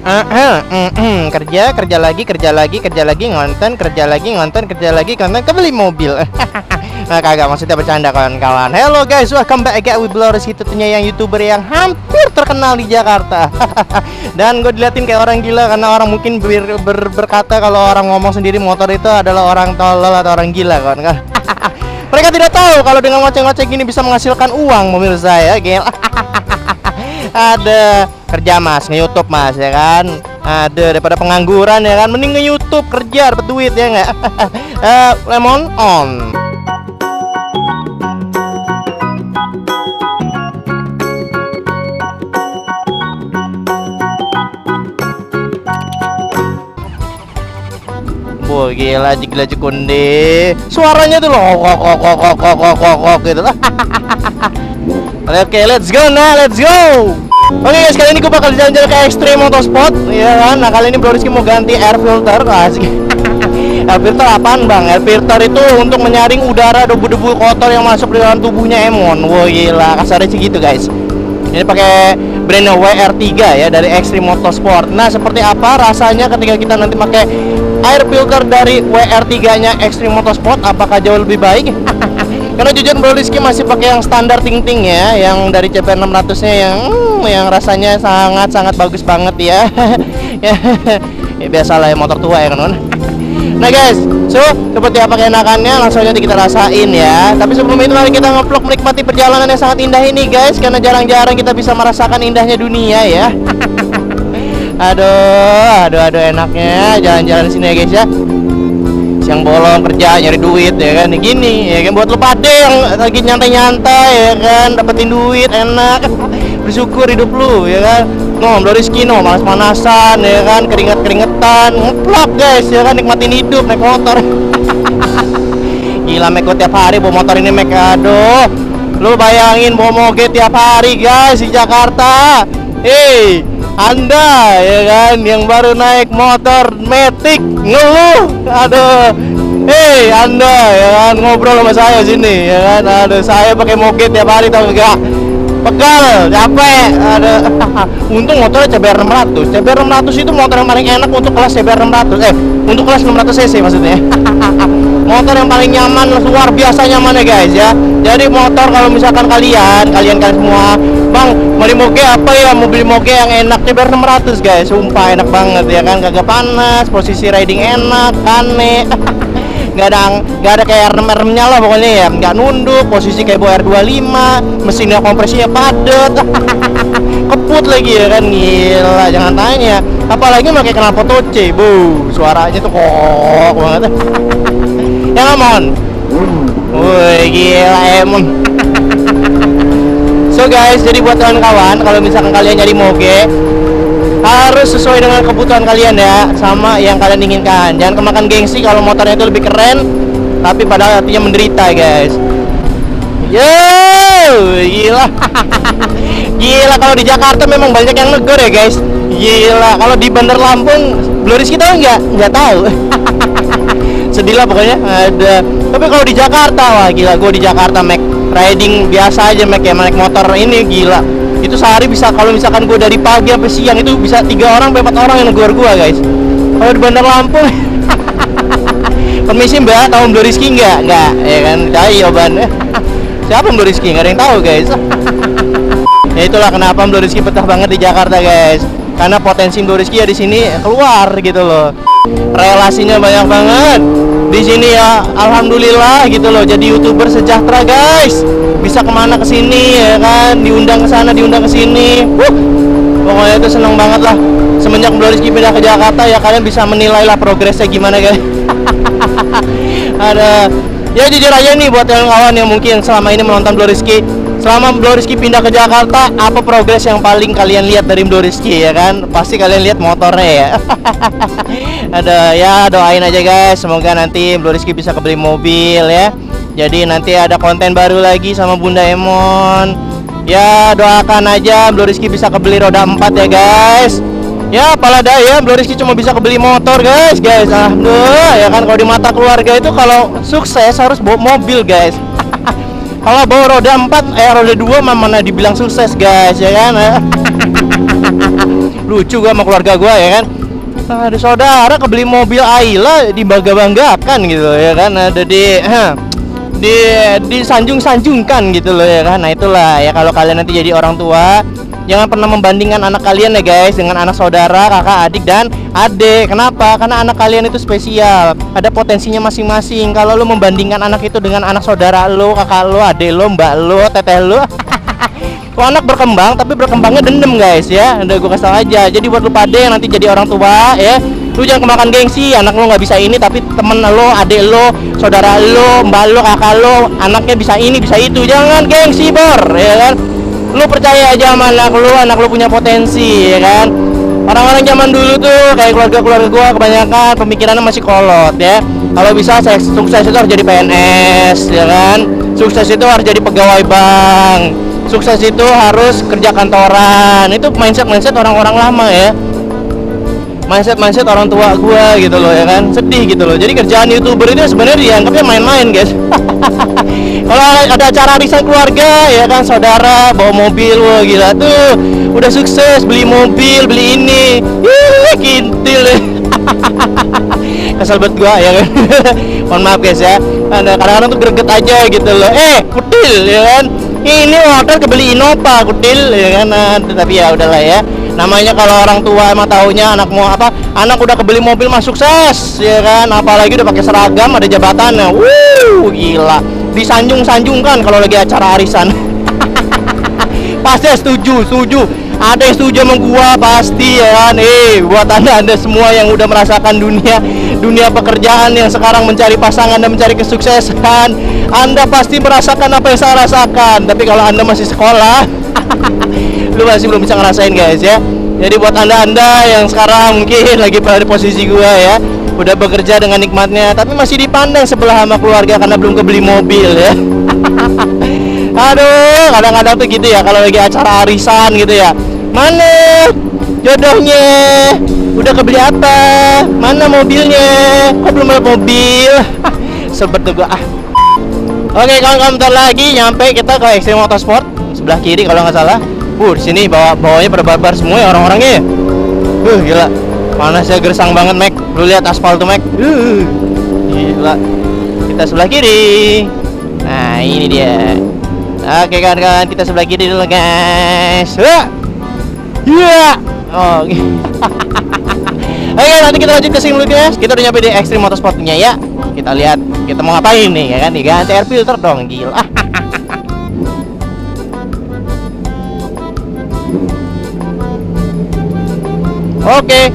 Kerja lagi ngonten, kerja lagi kebeli mobil. Nah, kagak, maksudnya bercanda kawan-kawan. Hello guys, welcome back again with Rizky, tentunya yang YouTuber yang hampir terkenal di Jakarta. Dan gue diliatin kayak orang gila karena orang mungkin berkata kalau orang ngomong sendiri motor itu adalah orang tolol atau orang gila kan. Mereka tidak tahu kalau dengan ngoceh-ngoceh gini bisa menghasilkan uang, mobil saya, gel. Ada kerja mas, nge-YouTube mas, ya kan. Ada daripada pengangguran, ya kan. Mending nge-YouTube, kerja dapat duit, ya nggak. Lemon on. Wah, gila konde. Suaranya tuh loh kok gitu lah. Oke, let's go nah, let's go. Oke guys, kali ini gue bakal jalan-jalan ke Extreme Motorsport, ya kan. Nah, kali ini Bro Rizky mau ganti air filter. Asik. Air filter apaan bang? Air filter itu untuk menyaring udara debu-debu kotor yang masuk di dalam tubuhnya Emon. Wah, gila, kasarnya segitu guys. Ini pakai brand WR3 ya, dari Extreme Motorsport. Nah, seperti apa rasanya ketika kita nanti pakai air filter dari WR3-nya Extreme Motorsport? Apakah jauh lebih baik? Karena jujur Bro Rizky masih pakai yang standar ting-ting ya, yang dari CBR 600-nya yang rasanya sangat-sangat bagus banget ya. Ya biasalah ya, motor tua ya kan. Nah guys, so seperti apa keenakannya langsung aja kita rasain ya. Tapi sebelum itu mari kita nge-vlog menikmati perjalanan yang sangat indah ini guys, karena jarang-jarang kita bisa merasakan indahnya dunia ya. Aduh enaknya jalan-jalan di sini ya guys ya. Siang bolong kerja nyari duit ya kan, gini ya kan, buat lu pade yang lagi nyantai-nyantai ya kan, dapetin duit enak, bersyukur hidup lu ya kan. No, Bro Rizky no, manas-manasan ya kan, keringet-keringetan, ngeplak guys ya kan, nikmatin hidup naik motor. Gila, Mek, tiap hari bawa motor ini, Mek. Aduh, lu bayangin bawa moge tiap hari guys di Jakarta. Hey, Anda ya kan yang baru naik motor Matic ngeluh, aduh. Hey, Anda ya kan ngobrol sama saya sini ya kan, aduh, saya pakai moge tiap hari tau enggak, pegal, capek, ada. Untung motornya CBR 600. CBR 600 itu motor yang paling enak untuk kelas CBR 600. Untuk kelas 600 cc maksudnya. Motor yang paling nyaman, luar biasa nyaman ya guys ya. Jadi motor kalau misalkan kalian semua, bang, mau di moge apa ya, mau beli moge yang enak CBR 600 guys. Sumpah enak banget ya kan, kagak panas, posisi riding enak, kane. Nggak ada kayak remnya lah pokoknya ya, nggak nunduk, posisi kayak bawa R25, mesinnya kompresinya padat. Keput lagi ya kan, gila jangan tanya. Apalagi pakai knalpot C, suaranya tuh kok banget. Ya Emon, woi gila Emon. So guys, jadi buat kawan-kawan, kalau misalkan kalian nyari moge harus sesuai dengan kebutuhan kalian ya, sama yang kalian inginkan. Jangan kemakan gengsi kalau motornya itu lebih keren tapi padahal artinya menderita guys. Yo, gila. Gila, kalau di Jakarta memang banyak yang negor ya guys. Gila, kalau di Bandar Lampung Bro Rizky tahu nggak tahu. Sedih lah pokoknya ada. Tapi kalau di Jakarta, wah gila, gue di Jakarta Mac riding biasa aja Mac, ya naik motor ini gila. Itu sehari bisa, kalau misalkan gue dari pagi sampai siang itu bisa 3 orang sampai 4 orang yang negor gue guys. Kalau di Bandar Lampung permisi mbak, tahu Bro Rizky nggak ya kan, jawaban. Siapa Bro Rizky, nggak ada yang tahu guys. Ya itulah kenapa Bro Rizky betah banget di Jakarta guys, karena potensi Bro Rizky ya di sini keluar gitu loh. Relasinya banyak banget di sini ya, alhamdulillah gitu loh. Jadi YouTuber sejahtera guys, bisa kemana kesini ya kan, diundang ke sana, diundang ke sini. Pokoknya itu seneng banget lah. Semenjak Bro Rizky pindah ke Jakarta ya, kalian bisa menilai lah progresnya gimana guys. Ada ya, jujur aja nih buat kawan-kawan yang mungkin selama ini menonton Bro Rizky, selama Bro Rizky pindah ke Jakarta, apa progres yang paling kalian lihat dari Bro Rizky ya kan? Pasti kalian lihat motornya ya. Ada ya, doain aja guys, semoga nanti Bro Rizky bisa kebeli mobil ya. Jadi nanti ada konten baru lagi sama Bunda Emon. Ya doakan aja Bro Rizky bisa kebeli roda 4 ya guys. Ya apalah daya, Bro Rizky cuma bisa kebeli motor guys. Aduh ya kan, kalau di mata keluarga itu kalau sukses harus bawa mobil guys. Kalau bawa roda 4, roda 2 mana dibilang sukses guys ya kan. lucu gua sama keluarga gua ya kan. Nah, ada saudara kebeli mobil Ayla dibangga-banggakan gitu ya kan, ada disanjung-sanjungkan gitu loh ya kan. Nah itulah ya, kalau kalian nanti jadi orang tua, jangan pernah membandingkan anak kalian ya guys dengan anak saudara, kakak, adik, dan adik. Kenapa? Karena anak kalian itu spesial, ada potensinya masing-masing. Kalau lo membandingkan anak itu dengan anak saudara lo, kakak lo, adik lo, mbak lo, teteh lo, tuh anak berkembang tapi berkembangnya dendam guys ya. Udah gue kasih tau aja. Jadi buat lu pada yang nanti jadi orang tua ya, lu jangan kemakan gengsi. Anak lu nggak bisa ini tapi temen lo, adik lo, saudara lo, mbak lo, kakak lo, anaknya bisa ini bisa itu. Jangan gengsi bor ya kan. Lu percaya aja sama anak lu punya potensi ya kan. Orang-orang zaman dulu tuh kayak keluarga gua kebanyakan pemikirannya masih kolot ya. Kalau bisa sukses itu harus jadi PNS ya kan. Sukses itu harus jadi pegawai bank. Sukses itu harus kerja kantoran. Itu mindset orang-orang lama ya. Mindset orang tua gua gitu loh ya kan. Sedih gitu loh. Jadi kerjaan YouTuber itu sebenarnya dianggapnya main-main guys. Kalau ada acara arisan keluarga ya kan, saudara bawa mobil, wah gila tuh, udah sukses beli mobil, beli ini, kintil deh. Kesel banget gua ya kan. Mohon maaf guys ya. Kadang-kadang tuh greget aja gitu loh. Kutil ya kan. Ini motor kebeli Innova kutil ya kan. Tapi ya udahlah ya. Namanya kalau orang tua emang taunya anak mau apa, anak udah kebeli mobil mah sukses ya kan. Apalagi udah pakai seragam, ada jabatannya. Gila. Disanjung-sanjungkan kalau lagi acara arisan. Pasti setuju. Ada yang setuju sama gua pasti ya kan. Buat anda semua yang udah merasakan dunia pekerjaan, yang sekarang mencari pasangan dan mencari kesuksesan, anda pasti merasakan apa yang saya rasakan. Tapi kalau anda masih sekolah, lu masih belum bisa ngerasain guys ya. Jadi buat anda yang sekarang mungkin lagi pada posisi gua ya, udah bekerja dengan nikmatnya tapi masih dipandang sebelah sama keluarga karena belum kebeli mobil ya. Aduh, kadang-kadang tuh gitu ya kalau lagi acara arisan gitu ya. Mana jodohnya? Udah kebeli apa? Mana mobilnya? Kok belum ada mobil? Sebet tuh gua Oke, kawan-kawan, bentar lagi nyampe kita ke Extreme Motorsport sebelah kiri kalau nggak salah. Di sini bawahnya pada barbar semua ya orang-orangnya. Gila. Panasnya gersang banget, Mac. Lu lihat aspal tuh, Mac. Gila. Kita sebelah kiri. Nah, ini dia. Oke, kawan-kawan, kita sebelah kiri dulu, guys. Oke, nanti kita lanjut ke sini dulu, guys. Kita udah nyampe di Extreme Motorsportnya ya. Kita lihat kita mau ngapain nih ya kan? Diganti air filter dong, gila. Oke.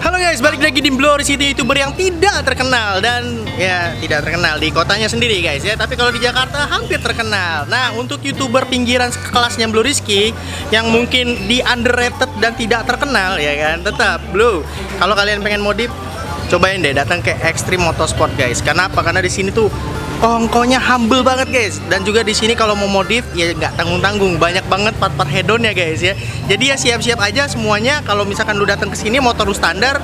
Halo guys, balik lagi di Blow City, YouTuber yang tidak terkenal dan ya tidak terkenal di kotanya sendiri guys ya, tapi kalau di Jakarta hampir terkenal. Nah, untuk YouTuber pinggiran kelasnya Blow Rizky yang mungkin di underrated dan tidak terkenal ya kan, tetap Blow. Kalau kalian pengen modif, cobain deh datang ke Extreme Motorsport guys. Kenapa? Karena di sini tuh ongkonya humble banget guys, dan juga di sini kalau mau modif ya nggak tanggung-tanggung, banyak banget part-part head-on ya guys ya. Jadi ya siap-siap aja semuanya. Kalau misalkan lu datang ke sini motor lu standar,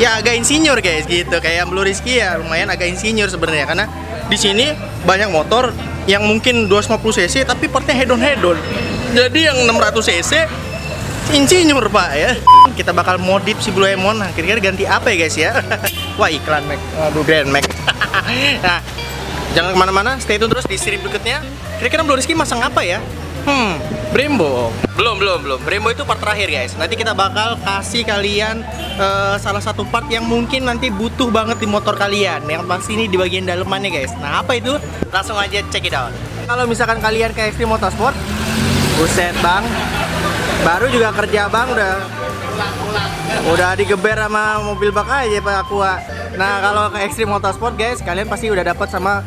ya agak insinyur guys gitu. Kayak Blow Rizky ya lumayan agak insinyur sebenarnya, karena di sini banyak motor yang mungkin 250 cc tapi partnya head-on. Jadi yang 600 cc insinyur pak ya. Kita bakal modif si Blue Emon. Nah, kira-kira ganti apa ya guys ya? Wah, iklan Mac. Aduh, Grand Mac. Nah, jangan kemana-mana, stay tune terus di seri berikutnya. Kira-kira Blow Rizky masang apa ya? Brembo. Belum. Brembo itu part terakhir guys. Nanti kita bakal kasih kalian salah satu part yang mungkin nanti butuh banget di motor kalian. Yang pasti ini di bagian dalemannya guys. Nah, apa itu? Langsung aja check it out. Kalau misalkan kalian ke Extreme Motorsport, buset bang, baru juga kerja bang, udah digeber sama mobil bak aja Pak Aqua. Nah, kalau ke Extreme Motorsport guys, kalian pasti udah dapat sama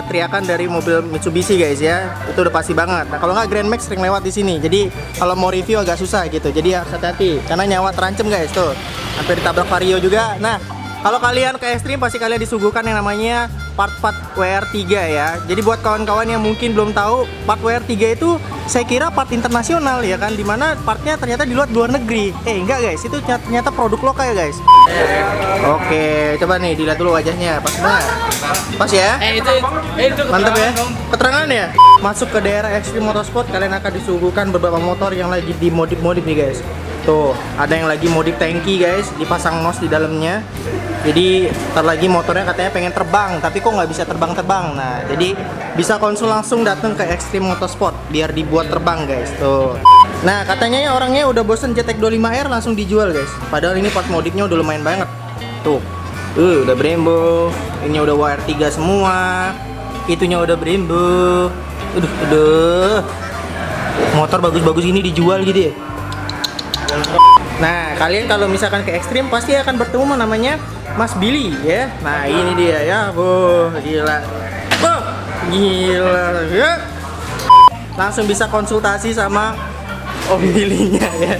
teriakan dari mobil Mitsubishi guys ya. Itu udah pasti banget. Nah, kalau nggak Grand Max sering lewat di sini. Jadi kalau mau review agak susah gitu. Jadi harus hati-hati karena nyawa terancam guys tuh. Hampir ditabrak Vario juga. Nah, kalau kalian ke Extreme pasti kalian disuguhkan yang namanya part-part WR3 ya. Jadi buat kawan-kawan yang mungkin belum tahu, part WR3 itu saya kira part internasional ya kan, dimana partnya ternyata di luar negeri. Enggak guys, itu ternyata produk lokal ya guys. Oke, coba nih dilihat dulu wajahnya, pas benar. Pas ya? Itu Mantap ya. Keterangan ya. Masuk ke daerah Extreme Motorsport, kalian akan disuguhkan beberapa motor yang lagi dimodif-modif nih guys. Tuh, ada yang lagi modif tangki guys, dipasang nos di dalamnya. Jadi ntar lagi motornya katanya pengen terbang, tapi kok nggak bisa terbang-terbang. Nah, jadi bisa konsul langsung datang ke Extreme Motorsport biar dibuat terbang guys. Tuh. Nah, katanya ya orangnya udah bosen JTEK 25R langsung dijual guys. Padahal ini part modifnya udah lumayan banget. Tuh. Udah Brembo. Ini udah WR3 semua. Itunya udah Brembo. Aduh. Motor bagus-bagus ini dijual gitu ya. Nah, kalian kalau misalkan ke Extreme pasti akan bertemu namanya Mas Billy ya. Nah, ini dia ya. Gila. Gila ya. Langsung bisa konsultasi sama Om Billy-nya ya.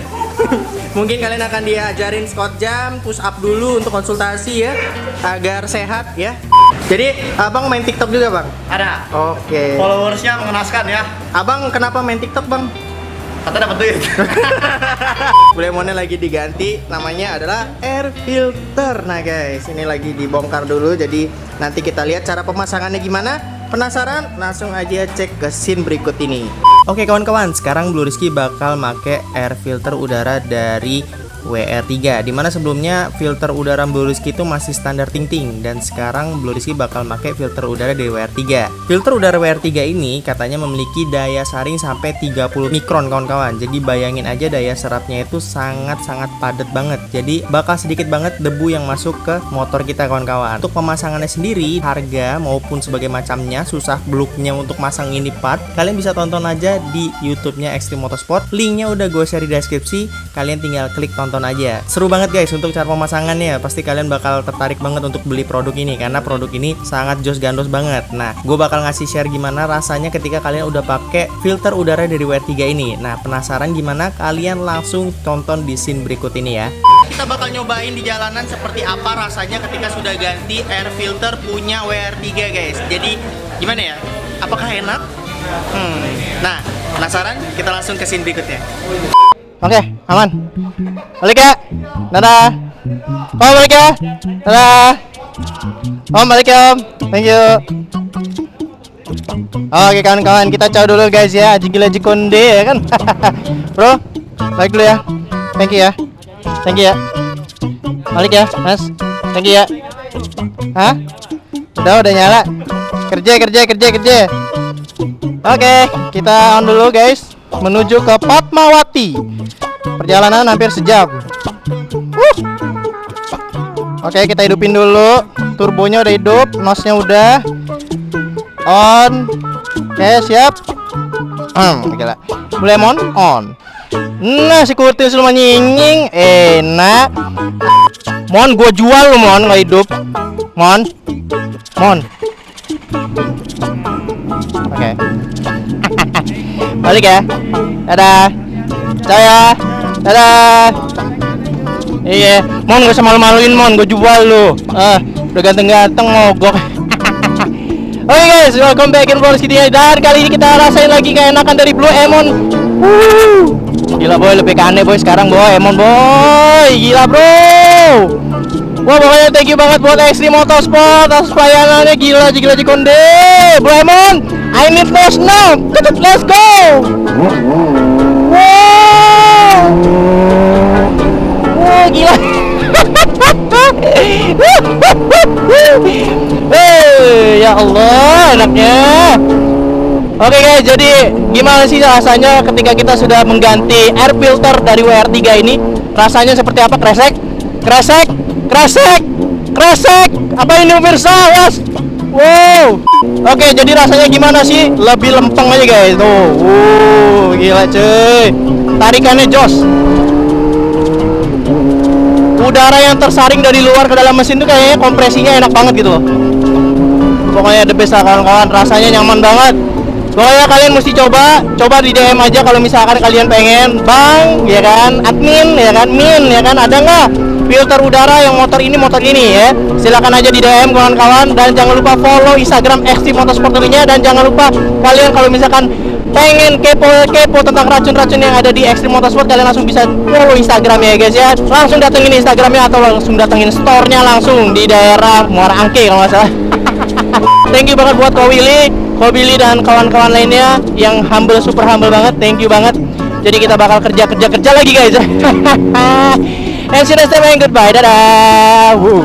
Mungkin kalian akan diajarin squat jam, push up dulu untuk konsultasi ya, agar sehat ya. Jadi, Abang main TikTok juga, Bang? Ada. Oke. Followersnya mengenaskan ya. Abang kenapa main TikTok, Bang? Kata dapat duit. Blemonnya lagi diganti, namanya adalah air filter. Nah guys, ini lagi dibongkar dulu, jadi nanti kita lihat cara pemasangannya gimana. Penasaran? Langsung aja cek ke scene berikut ini. Oke kawan-kawan, sekarang Blue Rizky bakal make air filter udara dari WR3, dimana sebelumnya filter udara Blue Rizky itu masih standar ting-ting, dan sekarang Blue Rizky bakal pakai filter udara dari WR3. Filter udara WR3 ini katanya memiliki daya saring sampai 30 mikron kawan-kawan. Jadi bayangin aja daya serapnya itu sangat-sangat padat banget. Jadi bakal sedikit banget debu yang masuk ke motor kita kawan-kawan. Untuk pemasangannya sendiri, harga maupun sebagai macamnya, susah beluknya untuk masang ini part, kalian bisa tonton aja di YouTube-nya Extreme Motorsport. Linknya udah gue share di deskripsi. Kalian tinggal klik tonton aja. Seru banget guys untuk cara pemasangannya. Pasti kalian bakal tertarik banget untuk beli produk ini karena produk ini sangat jos gandos banget. Nah, gue bakal ngasih share gimana rasanya ketika kalian udah pakai filter udara dari WR3 ini. Nah, penasaran gimana? Kalian langsung tonton di scene berikut ini ya. Kita bakal nyobain di jalanan seperti apa rasanya ketika sudah ganti air filter punya WR3 guys. Jadi gimana ya? Apakah enak? Nah, penasaran? Kita langsung ke scene berikutnya. Oke, aman. Balik ya. Dadah. Om balik ya. Dadah. Om balik ya Om. Thank you. Oke kawan-kawan, kita ciao dulu guys ya. Jigila jikonde ya kan. Bro, balik dulu ya. Thank you ya. Thank you ya. Balik ya, Mas. Thank you ya. Hah? Udah nyala. Kerja. Oke, kita on dulu guys. Menuju ke Fatmawati. Perjalanan hampir sejam. Oke, kita hidupin dulu. Turbonya udah hidup, nosnya udah on. Oke, siap. Gila. Lemon on. Nah, si Kurtis lu nying-nying. Enak. Mon, gua jual lu Mon, nggak hidup. Mon. Oke. Balik ya. Dadah. Saya. Dadah. Iya, Mon gak usah malu-maluin Mon, gue jual lu. Udah ganteng-ganteng mogok. Oke guys, welcome back in Blue Rizky dan kali ini kita rasain lagi keenakan dari Blue Emon. Gila boy, lebih ke aneh boy sekarang boy, Emon boy. Gila bro. Wah pokoknya thank you banget buat Extreme Motorsport atas pelayanannya, gila jikonde. Blue Emon, I need those now. Let's go. Wow. Wah gila. Ya Allah enaknya. Oke guys, jadi gimana sih rasanya ketika kita sudah mengganti air filter dari WR3 ini? Rasanya seperti apa? Kresek. Apa ini pemirsa? Yes. Wow. Oke, jadi rasanya gimana sih? Lebih lempeng aja guys. Tuh. Gila cuy. Tarikannya jos. Udara yang tersaring dari luar ke dalam mesin tuh kayaknya kompresinya enak banget gitu loh. Pokoknya the best lah kawan-kawan, rasanya nyaman banget. Pokoknya kalian mesti coba di DM aja kalau misalkan kalian pengen, Bang, ya kan, admin, ya kan, Min, ya kan, ada nggak filter udara yang motor ini ya. Silakan aja di DM kawan-kawan, dan jangan lupa follow Instagram Extreme Motorsport tentunya, dan jangan lupa kalian kalau misalkan pengen kepo tentang racun-racun yang ada di Extreme Motorsport, kalian langsung bisa follow Instagramnya ya guys ya. Langsung datengin Instagramnya atau langsung datengin store-nya langsung di daerah Muara Angke kalau nggak salah. Thank you banget buat Ko Willy dan kawan-kawan lainnya yang humble, super humble banget. Thank you banget. Jadi kita bakal kerja lagi guys. And see you next time and goodbye. Dadah. Woo.